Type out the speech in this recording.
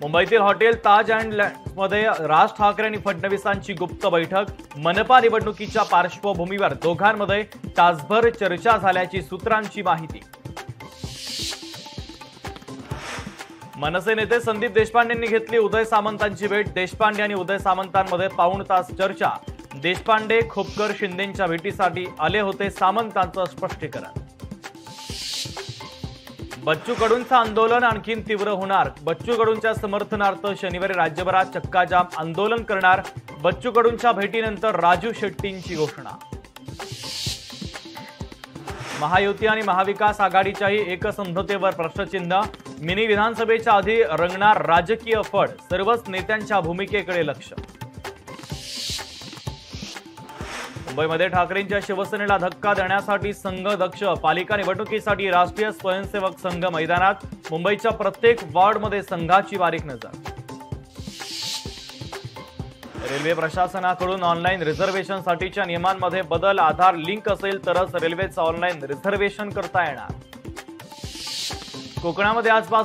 मुंबईतील hotel Taj and लँड्समध्ये Raj Thackeray आणि फडणवीसांची गुप्त बैठक। मनपा निवडणुकीच्या पार्श्वभूमीवर दोघांमध्ये तासभर चर्चा झाल्याची सूत्रांची माहिती। मनसे नेते संदीप देशपांडेंनी घेतली उदय सामंतांची भेट। देशपांडे आणि उदय सामंतांमध्ये पाऊण तास चर्चा। देशपांडे खोपकर शिंदेंच्या भेटीसाठी आले होते, सामंतांचं स्पष्टीकरण। बच्चू कडूंचं आंदोलन आणखी तीव्र होणार। बच्चू कडूंच्या समर्थनार्थ शनिवारी राज्यभरात चक्काजाम आंदोलन करणार। बच्चू कडूंच्या भेटीनंतर राजू शेट्टींची घोषणा। महायुती आणि महाविकास आघाडीच्याही एकसंधतेवर प्रश्नचिन्ह। मिनी विधानसभेच्या आधी रंगणार राजकीय फड। सर्वच नेत्यांच्या भूमिकेकडे लक्ष। मुंबईमध्ये ठाकरेंच्या शिवसेनेला धक्का देण्यासाठी संघ दक्ष। पालिका निवडणुकीसाठी राष्ट्रीय स्वयंसेवक संघ मैदानात। मुंबईच्या प्रत्येक वॉर्डमध्ये संघाची बारीक नजर। रेल्वे प्रशासनाकडून ऑनलाईन रिझर्वेशनसाठीच्या नियमांमध्ये बदल। आधार लिंक असेल तरच रेल्वेचं ऑनलाईन रिझर्वेशन करता येणार। कोकणामध्ये आजपासून